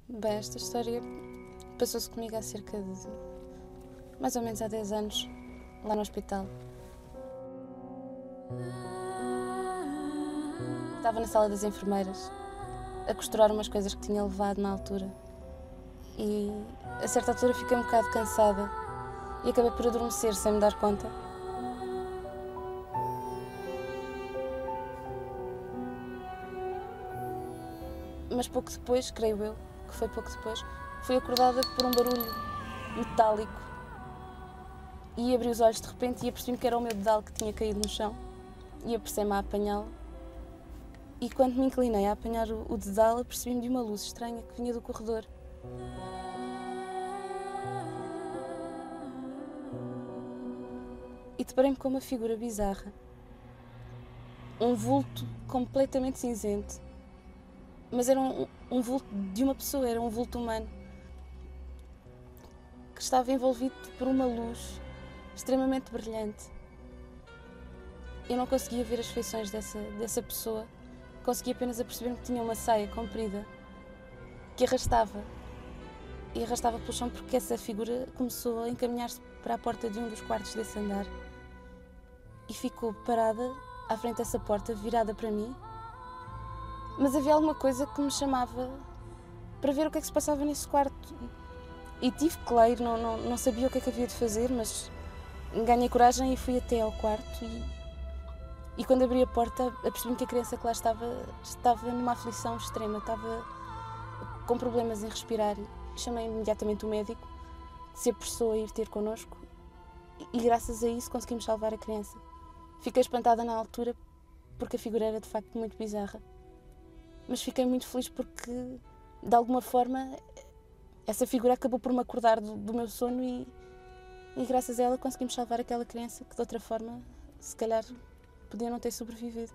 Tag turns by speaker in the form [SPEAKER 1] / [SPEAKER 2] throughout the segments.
[SPEAKER 1] Bem, esta história passou-se comigo há cerca de mais ou menos há 10 anos, lá no hospital. Estava na sala das enfermeiras a costurar umas coisas que tinha levado na altura e a certa altura fiquei um bocado cansada e acabei por adormecer sem me dar conta. Mas pouco depois, creio eu, que foi pouco depois, fui acordada por um barulho metálico e abri os olhos de repente e apercebi-me que era o meu dedal que tinha caído no chão e apressei-me a apanhá-lo. E quando me inclinei a apanhar o dedal, apercebi-me de uma luz estranha que vinha do corredor. E deparei-me com uma figura bizarra. Um vulto completamente cinzento. Mas era um vulto de uma pessoa, era um vulto humano. Que estava envolvido por uma luz extremamente brilhante. Eu não conseguia ver as feições dessa pessoa. Consegui apenas aperceber-me que tinha uma saia comprida que arrastava. E arrastava pelo chão porque essa figura começou a encaminhar-se para a porta de um dos quartos desse andar. E ficou parada à frente dessa porta, virada para mim. Mas havia alguma coisa que me chamava para ver o que é que se passava nesse quarto. E tive que lá ir, não sabia o que é que havia de fazer, mas ganhei coragem e fui até ao quarto. E quando abri a porta, apercebi-me que a criança que lá estava numa aflição extrema, estava com problemas em respirar. Chamei imediatamente o médico, se apressou a ir ter connosco e graças a isso conseguimos salvar a criança. Fiquei espantada na altura porque a figura era de facto muito bizarra, mas fiquei muito feliz porque, de alguma forma, essa figura acabou por me acordar do meu sono e graças a ela conseguimos salvar aquela criança que de outra forma, se calhar, podia não ter sobrevivido.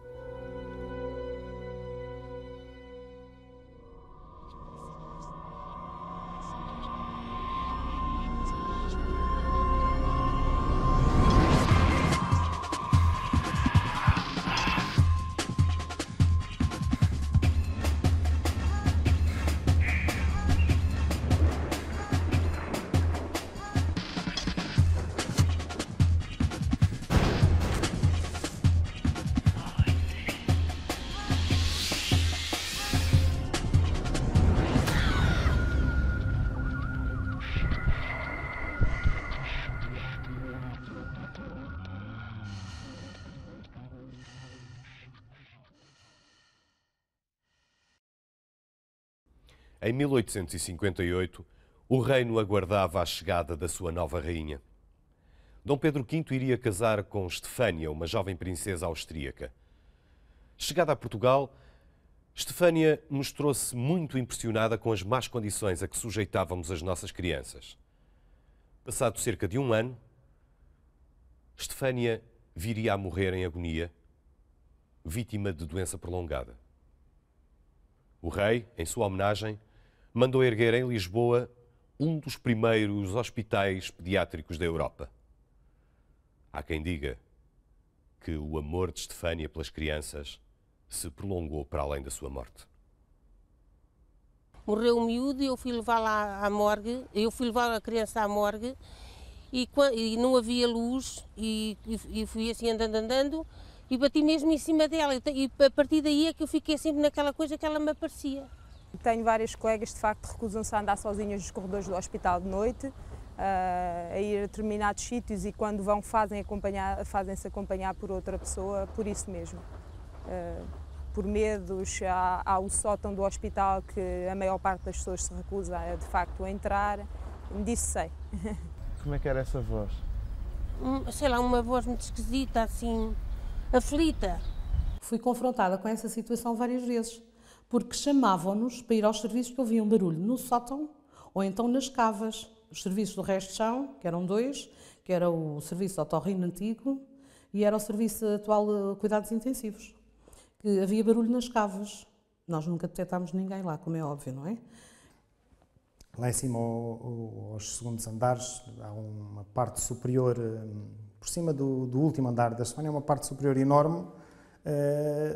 [SPEAKER 2] Em 1858, o reino aguardava a chegada da sua nova rainha. Dom Pedro V iria casar com Estefânia, uma jovem princesa austríaca. Chegada a Portugal, Estefânia mostrou-se muito impressionada com as más condições a que sujeitávamos as nossas crianças. Passado cerca de um ano, Estefânia viria a morrer em agonia, vítima de doença prolongada. O rei, em sua homenagem, mandou erguer em Lisboa um dos primeiros hospitais pediátricos da Europa. Há quem diga que o amor de Estefânia pelas crianças se prolongou para além da sua morte.
[SPEAKER 3] Morreu o miúdo e eu fui levá-la à morgue, eu fui levar a criança à morgue e não havia luz e fui assim andando e bati mesmo em cima dela e a partir daí é que eu fiquei sempre naquela coisa que ela me aparecia.
[SPEAKER 4] Tenho várias colegas, de facto, que recusam-se a andar sozinhas nos corredores do hospital de noite, a ir a determinados sítios e quando vão fazem-se acompanhar por outra pessoa, por isso mesmo. Por medos, há o sótão do hospital que a maior parte das pessoas se recusa, de facto, a entrar. Disso sei.
[SPEAKER 5] Como é que era essa voz?
[SPEAKER 3] Sei lá, uma voz muito esquisita, assim, aflita.
[SPEAKER 6] Fui confrontada com essa situação várias vezes, porque chamavam-nos para ir aos serviços que ouviam barulho no sótão ou então nas cavas. Os serviços do resto de chão, que eram dois, que era o serviço de otorrino antigo e era o serviço atual de cuidados intensivos, que havia barulho nas cavas. Nós nunca detectámos ninguém lá, como é óbvio, não é?
[SPEAKER 7] Lá em cima, aos segundos andares, há uma parte superior, por cima do último andar da Estefânia, uma parte superior enorme,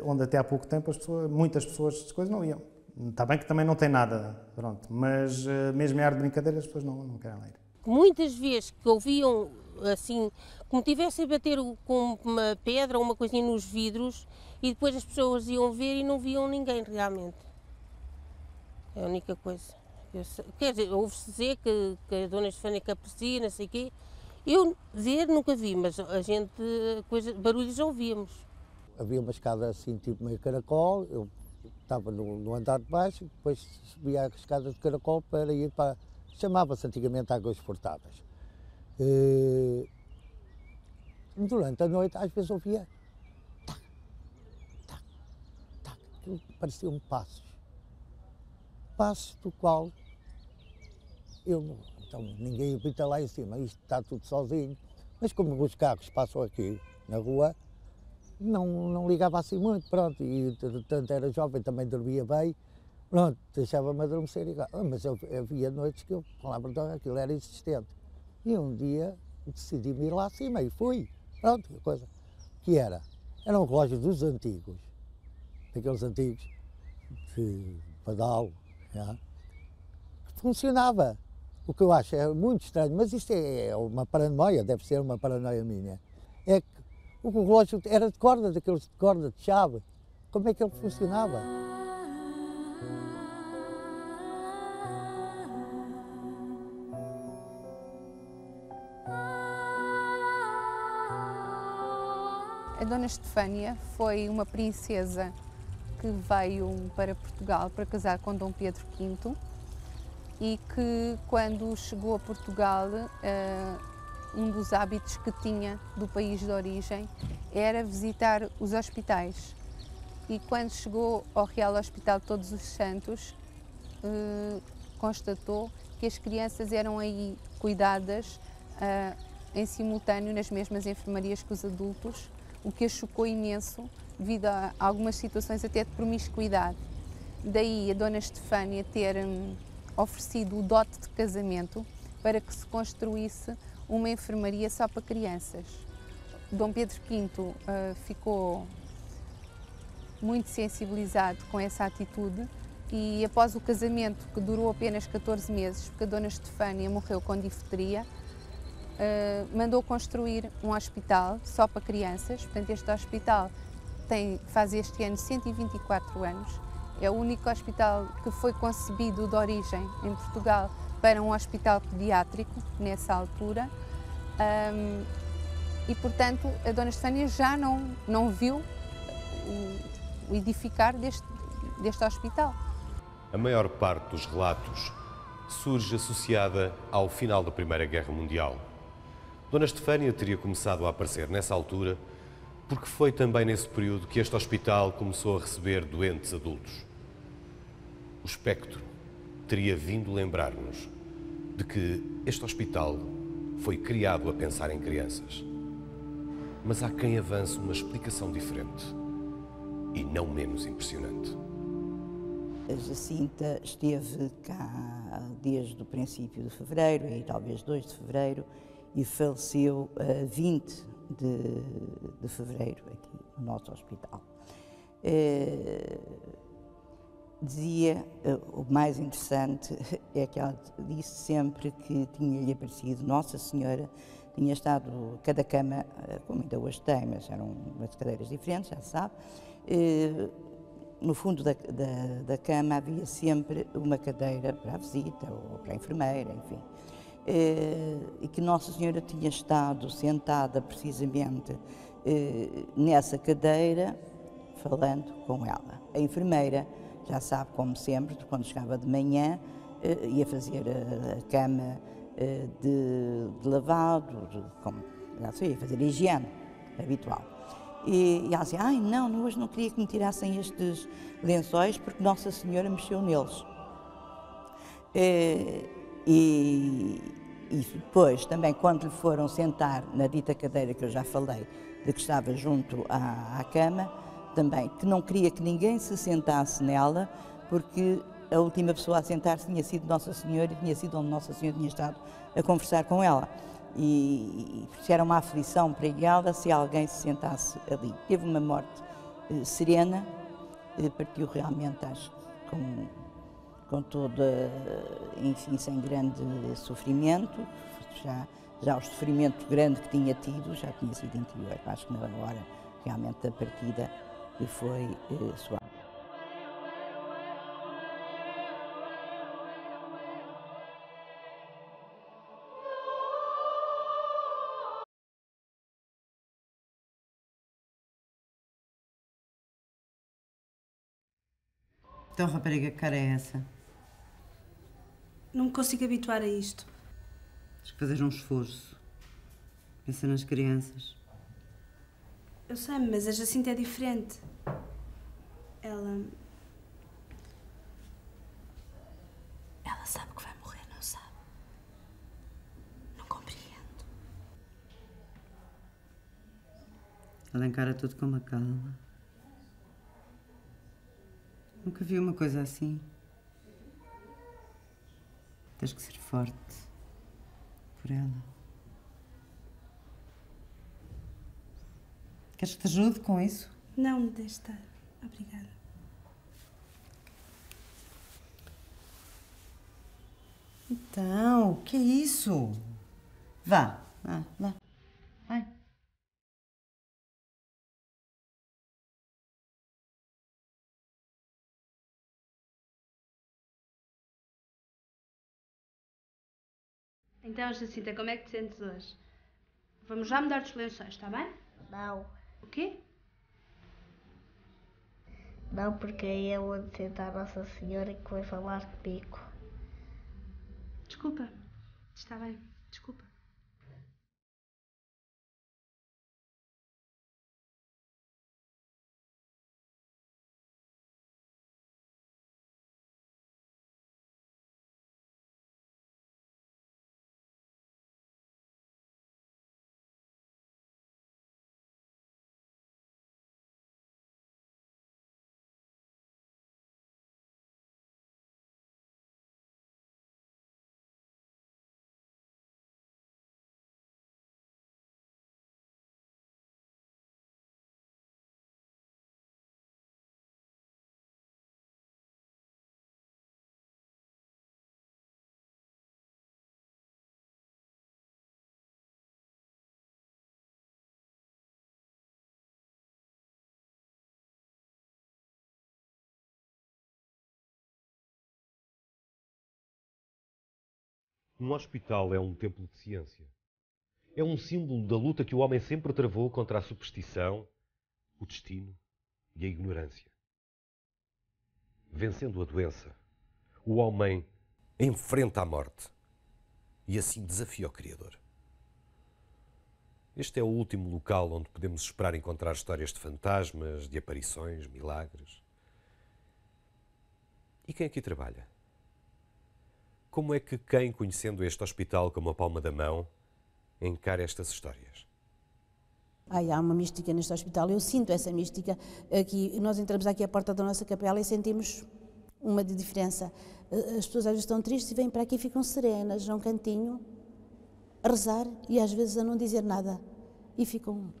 [SPEAKER 7] onde até há pouco tempo muitas pessoas das coisas não iam. Está bem que também não tem nada, pronto, mas mesmo em ar de brincadeira as pessoas não querem ler.
[SPEAKER 3] Muitas vezes que ouviam assim, como tivessem a bater com uma pedra ou uma coisinha nos vidros e depois as pessoas iam ver e não viam ninguém realmente. É a única coisa. Quer dizer, ouve-se dizer que a Dona Estefânia que aprecia, não sei o quê. Eu ver nunca vi, mas a gente, barulhos ouvíamos.
[SPEAKER 8] Havia uma escada assim, tipo meio caracol, eu estava no andar de baixo, depois subia a escada de caracol para ir para... chamava-se antigamente Águas Furtadas. Durante a noite, às vezes ouvia tac, tac, tac, aquilo pareciam passos. Passos do qual então ninguém habita lá em cima, isto está tudo sozinho. Mas como os carros passam aqui na rua, não ligava assim muito, pronto, e tanto era jovem, também dormia bem, pronto, deixava-me adormecer igual. Mas havia noites que eu, com a verdade, aquilo era insistente. E um dia decidi ir lá acima e fui, pronto, a coisa que era um relógio dos antigos, daqueles antigos, de pedal, que funcionava. O que eu acho é muito estranho, mas isto é uma paranoia, deve ser uma paranoia minha, é que o relógio era de corda, daqueles de corda de chave. Como é que ele funcionava?
[SPEAKER 9] A Dona Estefânia foi uma princesa que veio para Portugal para casar com Dom Pedro V e que, quando chegou a Portugal, um dos hábitos que tinha do país de origem era visitar os hospitais. E quando chegou ao Real Hospital de Todos os Santos, constatou que as crianças eram aí cuidadas em simultâneo nas mesmas enfermarias que os adultos, o que a chocou imenso devido a algumas situações até de promiscuidade. Daí a Dona Estefânia ter oferecido o dote de casamento para que se construísse uma enfermaria só para crianças. Dom Pedro V ficou muito sensibilizado com essa atitude e, após o casamento, que durou apenas 14 meses, porque a Dona Estefânia morreu com difteria, mandou construir um hospital só para crianças. Portanto, este hospital faz este ano 124 anos. É o único hospital que foi concebido de origem em Portugal para um hospital pediátrico, nessa altura. E, portanto, a Dona Estefânia já não viu o edificar deste hospital.
[SPEAKER 2] A maior parte dos relatos surge associada ao final da Primeira Guerra Mundial. Dona Estefânia teria começado a aparecer nessa altura porque foi também nesse período que este hospital começou a receber doentes adultos. O espectro teria vindo lembrar-nos de que este hospital foi criado a pensar em crianças. Mas há quem avance uma explicação diferente e não menos impressionante.
[SPEAKER 10] A Jacinta esteve cá desde o princípio de fevereiro, e talvez 2 de fevereiro, e faleceu a 20 de fevereiro aqui no nosso hospital. Dizia, o mais interessante é que ela disse sempre que tinha-lhe aparecido Nossa Senhora, tinha estado, cada cama, como ainda hoje tem, mas eram umas cadeiras diferentes, já se sabe, no fundo da cama havia sempre uma cadeira para a visita ou para a enfermeira, enfim. E que Nossa Senhora tinha estado sentada precisamente nessa cadeira, falando com ela. A enfermeira, já sabe, como sempre, quando chegava de manhã, ia fazer a cama de lavado, ia fazer a higiene habitual. E ela dizia, ai não, hoje não queria que me tirassem estes lençóis porque Nossa Senhora mexeu neles. E depois, também, quando lhe foram sentar na dita cadeira que eu já falei, de que estava junto à cama, também, que não queria que ninguém se sentasse nela, porque a última pessoa a sentar-se tinha sido Nossa Senhora e tinha sido onde Nossa Senhora tinha estado a conversar com ela. E era uma aflição para ela se alguém se sentasse ali. Teve uma morte serena, partiu realmente às com toda, enfim, sem grande sofrimento. Já o sofrimento grande que tinha tido já tinha sido interior. Acho que na hora realmente da partida foi suave.
[SPEAKER 11] Então, rapariga, que cara é essa?
[SPEAKER 12] Não me consigo habituar a isto.
[SPEAKER 11] Tens que fazer um esforço. Pensa nas crianças.
[SPEAKER 12] Eu sei, mas a Jacinta é diferente. Ela sabe que vai morrer, não sabe? Não compreendo.
[SPEAKER 11] Ela encara tudo com uma calma. Nunca vi uma coisa assim. Tens que ser forte por ela. Queres que te ajude com isso?
[SPEAKER 12] Não, deixe estar. Obrigada.
[SPEAKER 11] Então, o que é isso? Vá, vá. Vai.
[SPEAKER 12] Então, Jacinta, como é que te sentes hoje? Vamos já mudar dos lençóis, está bem?
[SPEAKER 13] Não.
[SPEAKER 12] O quê?
[SPEAKER 13] Não, porque é eu onde senta a Nossa Senhora que vai falar comigo.
[SPEAKER 12] Desculpa. Está bem. Desculpa.
[SPEAKER 2] Um hospital é um templo de ciência. É um símbolo da luta que o homem sempre travou contra a superstição, o destino e a ignorância. Vencendo a doença, o homem enfrenta a morte e assim desafia o Criador. Este é o último local onde podemos esperar encontrar histórias de fantasmas, de aparições, milagres. E quem aqui trabalha? Como é que quem, conhecendo este hospital como a palma da mão, encara estas histórias?
[SPEAKER 14] Há uma mística neste hospital, eu sinto essa mística. Aqui, nós entramos aqui à porta da nossa capela e sentimos uma diferença. As pessoas às vezes estão tristes e vêm para aqui e ficam serenas, num cantinho, a rezar e às vezes a não dizer nada. E ficam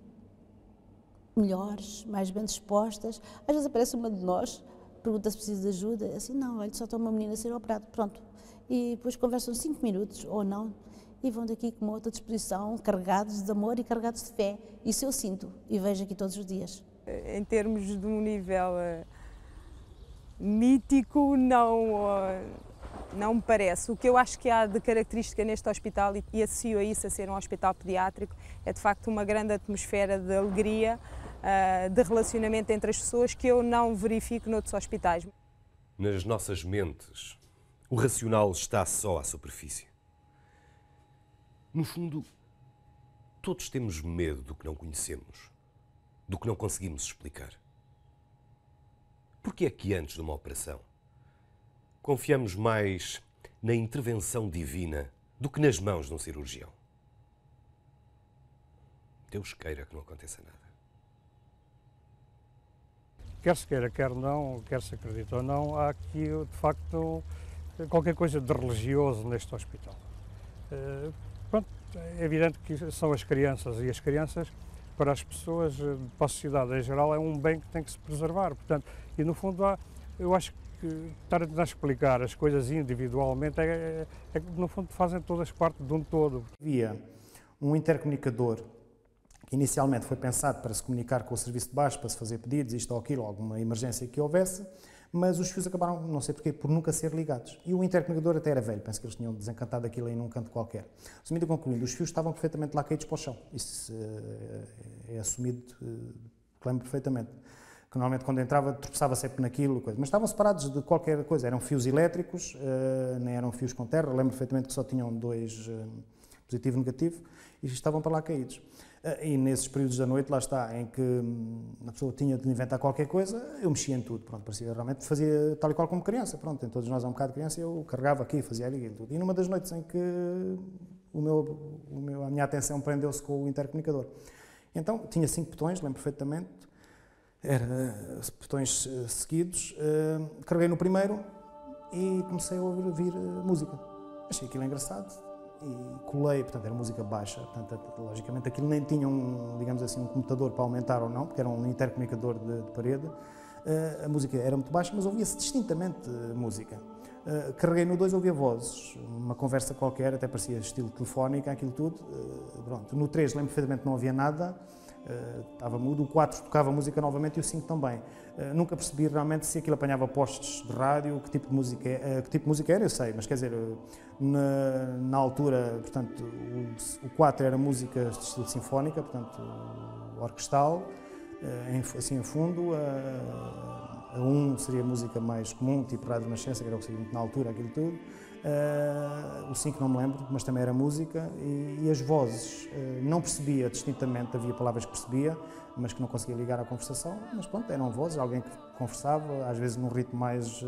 [SPEAKER 14] melhores, mais bem dispostas. Às vezes aparece uma de nós, pergunta se precisa de ajuda, assim, não, olha, só está uma menina a ser operada, pronto. E depois conversam 5 minutos, ou não, e vão daqui com uma outra disposição, carregados de amor e carregados de fé. Isso eu sinto e vejo aqui todos os dias.
[SPEAKER 4] Em termos de um nível mítico, não me parece. O que eu acho que há de característica neste hospital, e associo a isso a ser um hospital pediátrico, é de facto uma grande atmosfera de alegria, de relacionamento entre as pessoas que eu não verifico noutros hospitais.
[SPEAKER 2] Nas nossas mentes, o racional está só à superfície. No fundo, todos temos medo do que não conhecemos, do que não conseguimos explicar. Por que é que antes de uma operação confiamos mais na intervenção divina do que nas mãos de um cirurgião? Deus queira que não aconteça nada.
[SPEAKER 15] Quer se queira, quer não, quer se acredite ou não, há aqui, de facto, qualquer coisa de religioso neste hospital. Pronto, é evidente que são as crianças, e as crianças, para as pessoas, para a sociedade em geral, é um bem que tem que se preservar. Portanto, e no fundo, eu acho que estar a tentar explicar as coisas individualmente é que, no fundo, fazem todas parte de um todo.
[SPEAKER 7] Havia um intercomunicador que inicialmente foi pensado para se comunicar com o serviço de baixo, para se fazer pedidos, isto ou aquilo, alguma emergência que houvesse, mas os fios acabaram, não sei porquê, por nunca ser ligados. E o intercomunicador até era velho, penso que eles tinham desencantado aquilo aí num canto qualquer. Resumindo e concluindo, os fios estavam perfeitamente lá caídos para o chão. Isso é assumido, lembro perfeitamente. Que normalmente quando entrava tropeçava sempre naquilo, coisa. Mas estavam separados de qualquer coisa, eram fios elétricos, nem eram fios com terra, lembro perfeitamente que só tinham dois, positivo e negativo, e estavam para lá caídos. E nesses períodos da noite, lá está, em que a pessoa tinha de inventar qualquer coisa, eu mexia em tudo, pronto, parecia realmente, fazia tal e qual como criança, pronto, em todos nós há um bocado de criança, eu carregava aqui, fazia ali e tudo. E numa das noites em que a minha atenção prendeu-se com o intercomunicador. Então, tinha 5 botões, lembro perfeitamente, botões seguidos, carreguei no primeiro e comecei a ouvir música. Achei aquilo engraçado. E colei, portanto, era música baixa, portanto, logicamente aquilo nem tinha digamos assim, um computador para aumentar ou não, porque era um intercomunicador de parede. A música era muito baixa, mas ouvia-se distintamente música. Carreguei no 2, ouvia vozes, uma conversa qualquer, até parecia estilo telefónica, aquilo tudo. Pronto. No 3, lembro perfeitamente que não havia nada, estava mudo. O 4 tocava música novamente e o 5 também. Nunca percebi realmente se aquilo apanhava postes de rádio, que tipo de música era, eu sei, mas quer dizer, na altura, portanto, o 4 era música de estilo sinfónica, portanto, orquestral, assim a fundo. A 1 seria música mais comum, tipo Rádio Renascença, que era o que seria muito na altura, aquilo tudo. O 5 não me lembro, mas também era música. E as vozes, não percebia distintamente, havia palavras que percebia, mas que não conseguia ligar à conversação. Mas pronto, eram vozes, alguém que conversava, às vezes num ritmo mais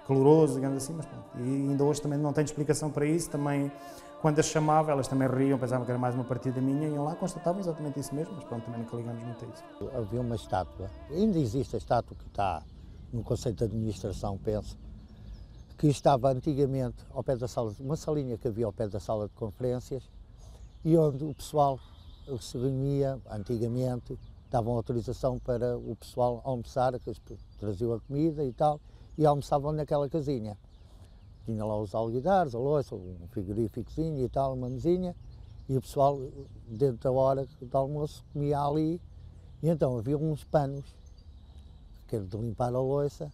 [SPEAKER 7] caloroso, digamos assim, mas pronto. E ainda hoje também não tenho explicação para isso. Também, quando as chamava, elas também riam, pensavam que era mais uma partida minha, iam lá, constatavam exatamente isso mesmo, mas pronto, também nunca ligamos muito a isso.
[SPEAKER 8] Havia uma estátua, ainda existe a estátua que está no Conselho de Administração, penso, que estava antigamente ao pé da sala, uma salinha que havia ao pé da sala de conferências, e onde o pessoal se reunia antigamente, davam autorização para o pessoal almoçar, que traziam a comida e tal, e almoçavam naquela casinha. Tinha lá os alguidares, a louça, um frigoríficozinho e tal, uma mesinha, e o pessoal, dentro da hora do almoço, comia ali. E então havia uns panos, que era de limpar a louça,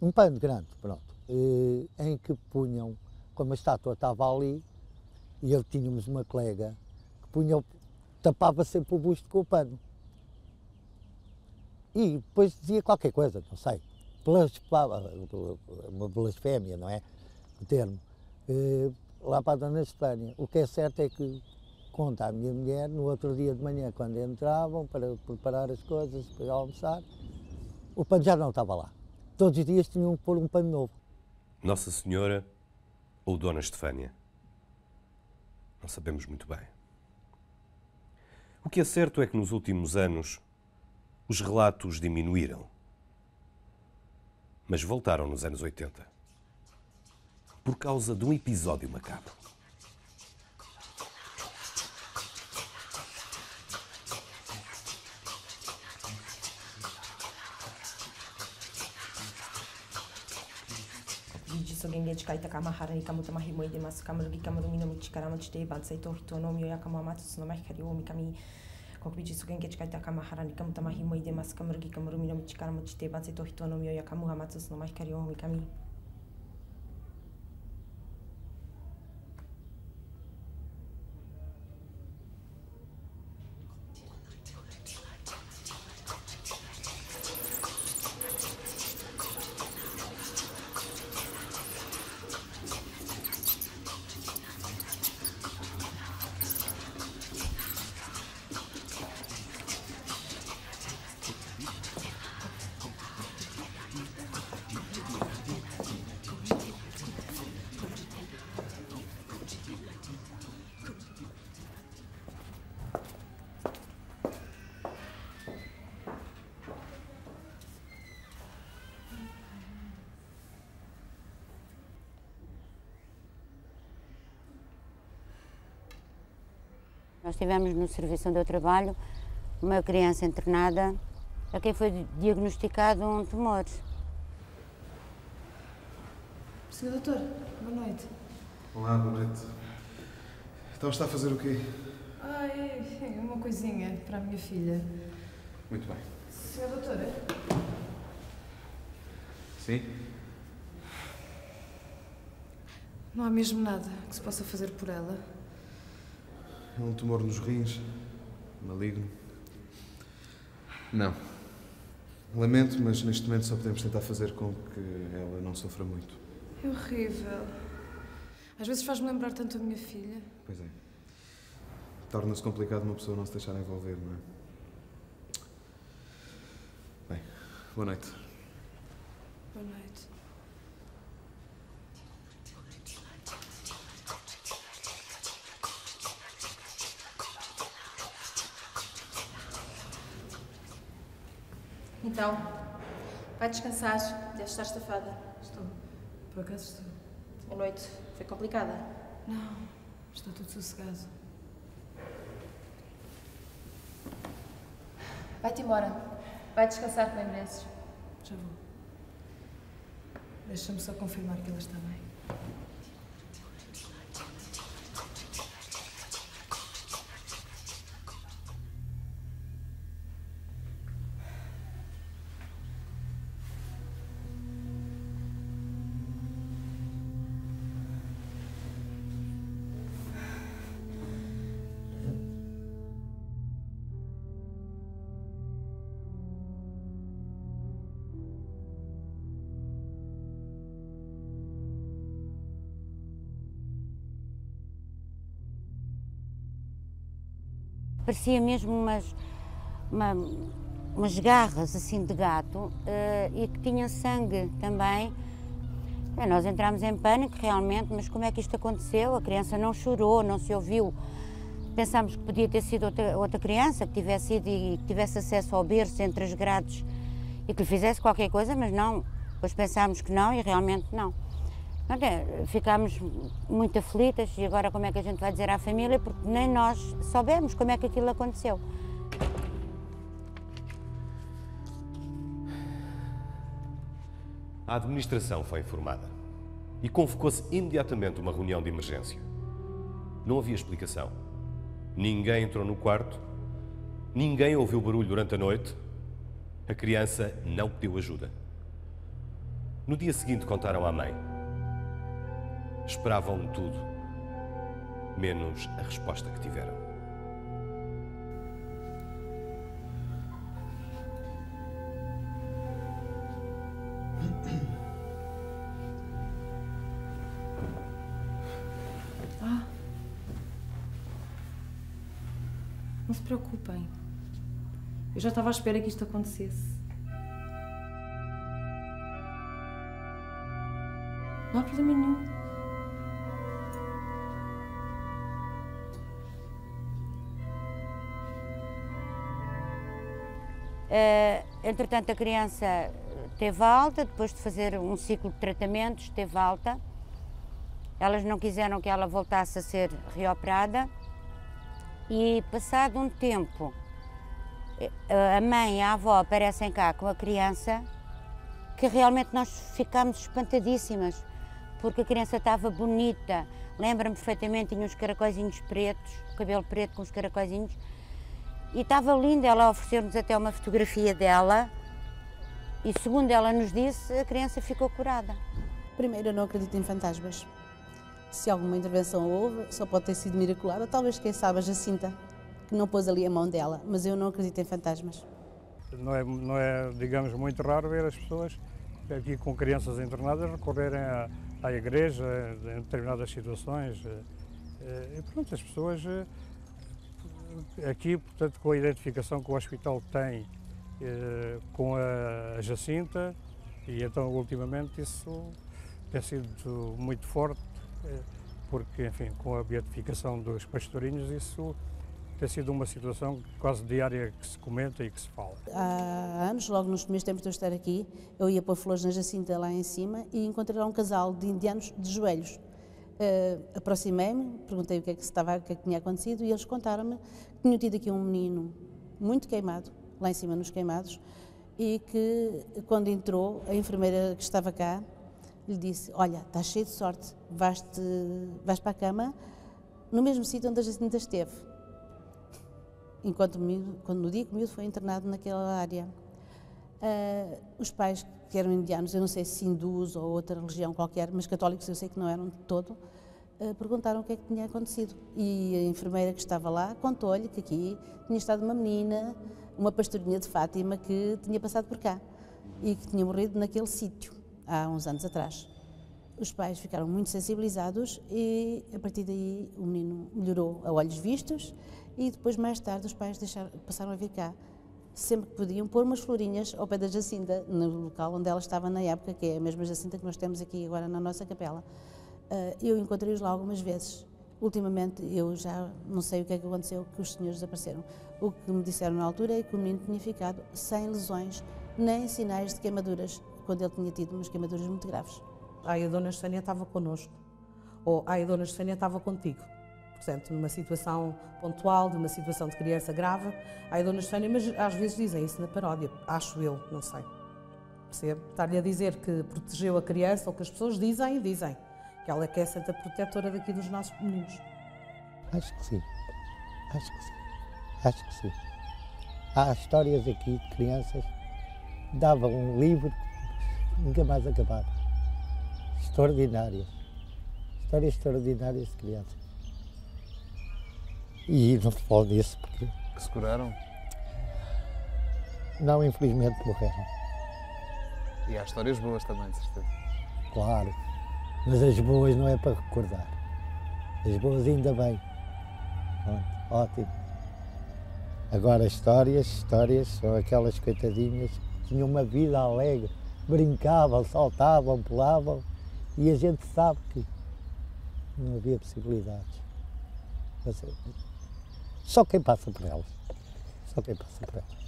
[SPEAKER 8] um pano grande, pronto, em que punham, como a estátua estava ali, e eu tínhamos uma colega que punha, tapava sempre o busto com o pano. E depois dizia qualquer coisa, não sei, uma blasfémia, não é? O termo. Lá para a Dona Estefânia. O que é certo é que, conta a minha mulher, no outro dia de manhã, quando entravam para preparar as coisas, para almoçar, o pano já não estava lá. Todos os dias tinham que pôr um pano novo.
[SPEAKER 2] Nossa Senhora ou Dona Estefânia? Não sabemos muito bem. O que é certo é que nos últimos anos os relatos diminuíram, mas voltaram nos anos 80 por causa de um episódio macabro.
[SPEAKER 16] Nós tivemos no serviço onde eu trabalho uma criança internada a quem foi diagnosticado um tumor.
[SPEAKER 17] Sr. Doutor, boa noite.
[SPEAKER 5] Olá, boa noite. Então está a fazer o quê?
[SPEAKER 17] É uma coisinha para a minha filha.
[SPEAKER 5] Muito bem.
[SPEAKER 17] Sr. Doutora?
[SPEAKER 5] Sim?
[SPEAKER 17] Não há mesmo nada que se possa fazer por ela?
[SPEAKER 5] É um tumor nos rins, maligno. Não. Lamento, mas neste momento só podemos tentar fazer com que ela não sofra muito.
[SPEAKER 17] É horrível. Às vezes faz-me lembrar tanto a minha filha.
[SPEAKER 5] Pois é. Torna-se complicado uma pessoa não se deixar envolver, não é? Bem, boa noite.
[SPEAKER 17] Boa noite.
[SPEAKER 18] Então, vai descansar, deve estar estafada.
[SPEAKER 17] Estou. Por acaso estou.
[SPEAKER 18] A noite foi complicada?
[SPEAKER 17] Não, está tudo sossegado.
[SPEAKER 18] Vai-te embora. Vai descansar que não mereces.
[SPEAKER 17] Já vou. Deixa-me só confirmar que ela está bem.
[SPEAKER 16] Parecia mesmo umas garras assim de gato e que tinha sangue também. Nós entramos em pânico realmente, mas como é que isto aconteceu? A criança não chorou, não se ouviu. Pensámos que podia ter sido outra criança que tivesse ido e que tivesse acesso ao berço entre as grades e que lhe fizesse qualquer coisa, mas não. Depois pensámos que não e realmente não. Ficámos muito aflitas e agora como é que a gente vai dizer à família, porque nem nós soubemos como é que aquilo aconteceu.
[SPEAKER 2] A administração foi informada e convocou-se imediatamente uma reunião de emergência. Não havia explicação. Ninguém entrou no quarto, ninguém ouviu barulho durante a noite, a criança não pediu ajuda. No dia seguinte contaram à mãe. Esperavam tudo, menos a resposta que tiveram.
[SPEAKER 17] Não se preocupem. Eu já estava à espera que isto acontecesse. Não há problema nenhum.
[SPEAKER 16] Entretanto, a criança teve alta, depois de fazer um ciclo de tratamentos, teve alta. Elas não quiseram que ela voltasse a ser reoperada e, passado um tempo, a mãe e a avó aparecem cá com a criança, que realmente nós ficámos espantadíssimas, porque a criança estava bonita, lembro-me perfeitamente, tinha uns caracóizinhos pretos, o cabelo preto com os caracóizinhos, e estava linda. Ela ofereceu-nos até uma fotografia dela e, segundo ela nos disse, a criança ficou curada.
[SPEAKER 14] Primeiro, eu não acredito em fantasmas. Se alguma intervenção houve, só pode ter sido miraculada, talvez, quem sabe, a Jacinta, que não pôs ali a mão dela, mas eu não acredito em fantasmas.
[SPEAKER 15] Não é, digamos, muito raro ver as pessoas aqui com crianças internadas recorrerem à igreja em determinadas situações. E pronto, as pessoas aqui, portanto, com a identificação que o hospital tem com a Jacinta, e então ultimamente isso tem sido muito forte, porque, enfim, com a beatificação dos pastorinhos, isso tem sido uma situação quase diária que se comenta e que se fala.
[SPEAKER 14] Há anos, logo nos primeiros tempos de eu estar aqui, eu ia pôr flores na Jacinta lá em cima e encontrei lá um casal de indianos de joelhos. Aproximei-me, perguntei o que é que tinha acontecido e eles contaram-me que tinham tido aqui um menino muito queimado, lá em cima nos queimados, e que quando entrou, a enfermeira que estava cá lhe disse, olha, estás cheio de sorte, vais para a cama no mesmo sítio onde a Jacinta esteve. Enquanto no dia que o miúdo foi internado naquela área. Os pais, que eram indianos, eu não sei se hindus ou outra religião qualquer, mas católicos eu sei que não eram de todo, perguntaram o que é que tinha acontecido. E a enfermeira que estava lá contou-lhe que aqui tinha estado uma menina, uma pastorinha de Fátima, que tinha passado por cá e que tinha morrido naquele sítio, há uns anos atrás. Os pais ficaram muito sensibilizados e, a partir daí, o menino melhorou a olhos vistos e depois, mais tarde, os pais passaram a vir cá, sempre que podiam, pôr umas florinhas ao pé da Jacinta, no local onde ela estava na época, que é a mesma Jacinta que nós temos aqui agora na nossa capela. Eu encontrei-os lá algumas vezes. Ultimamente, eu já não sei o que é que aconteceu, que os senhores desapareceram. O que me disseram na altura é que o menino tinha ficado sem lesões, nem sinais de queimaduras, quando ele tinha tido umas queimaduras muito graves.
[SPEAKER 6] A Dona Estefânia estava connosco, ou a Dona Estefânia estava contigo. Portanto, numa situação pontual, de uma situação de criança grave, a Dona Estefânia, mas às vezes dizem isso na paródia, acho eu, não sei. Percebe? Estar-lhe a dizer que protegeu a criança, ou que as pessoas dizem, que ela é que é a santa protetora daqui dos nossos meninos.
[SPEAKER 8] Acho que sim, acho que sim, acho que sim. Há histórias aqui de crianças que davam um livro que nunca mais acabava. Extraordinárias, histórias extraordinárias de crianças. E não se fala disso porque...
[SPEAKER 5] Que se curaram?
[SPEAKER 8] Não, infelizmente morreram.
[SPEAKER 5] E há histórias boas também, de certeza.
[SPEAKER 8] Claro, mas as boas não é para recordar. As boas ainda bem. Pronto, ótimo. Agora histórias são aquelas coitadinhas que tinham uma vida alegre, brincavam, saltavam, pulavam e a gente sabe que não havia possibilidades. Só quem passa por elas. Só quem passa por elas.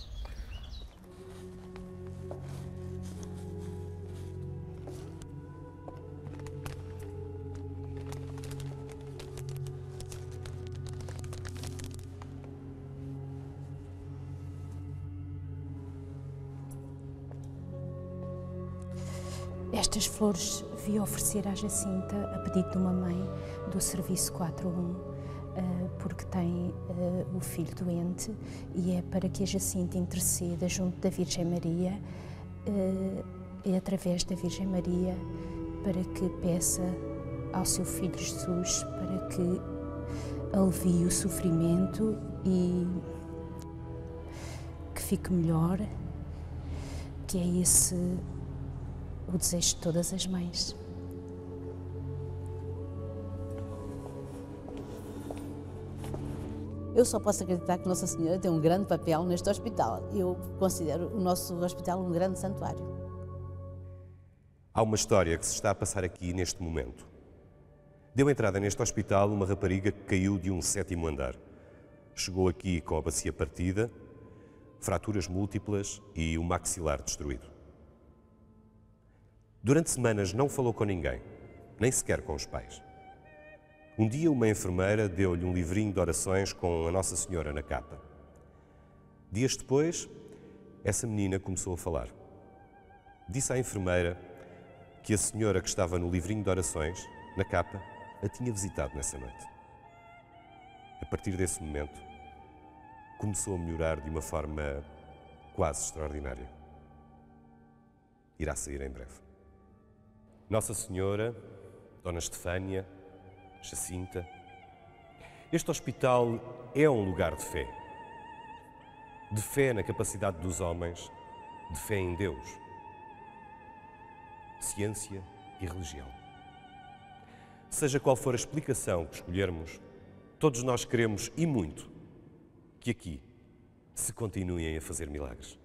[SPEAKER 19] Estas flores vi oferecer à Jacinta a pedido de uma mãe do Serviço 41, porque tem o filho doente e é para que a Jacinta interceda junto da Virgem Maria e através da Virgem Maria para que peça ao seu filho Jesus para que alivie o sofrimento e que fique melhor, que é esse o desejo de todas as mães.
[SPEAKER 14] Eu só posso acreditar que Nossa Senhora tem um grande papel neste hospital. Eu considero o nosso hospital um grande santuário.
[SPEAKER 2] Há uma história que se está a passar aqui neste momento. Deu entrada neste hospital uma rapariga que caiu de um 7º andar. Chegou aqui com a bacia partida, fraturas múltiplas e o maxilar destruído. Durante semanas não falou com ninguém, nem sequer com os pais. Um dia uma enfermeira deu-lhe um livrinho de orações com a Nossa Senhora na capa. Dias depois, essa menina começou a falar. Disse à enfermeira que a senhora que estava no livrinho de orações, na capa, a tinha visitado nessa noite. A partir desse momento, começou a melhorar de uma forma quase extraordinária. Irá sair em breve. Nossa Senhora, Dona Estefânia, Jacinta. Este hospital é um lugar de fé na capacidade dos homens, de fé em Deus, ciência e religião. Seja qual for a explicação que escolhermos, todos nós queremos, e muito, que aqui se continuem a fazer milagres.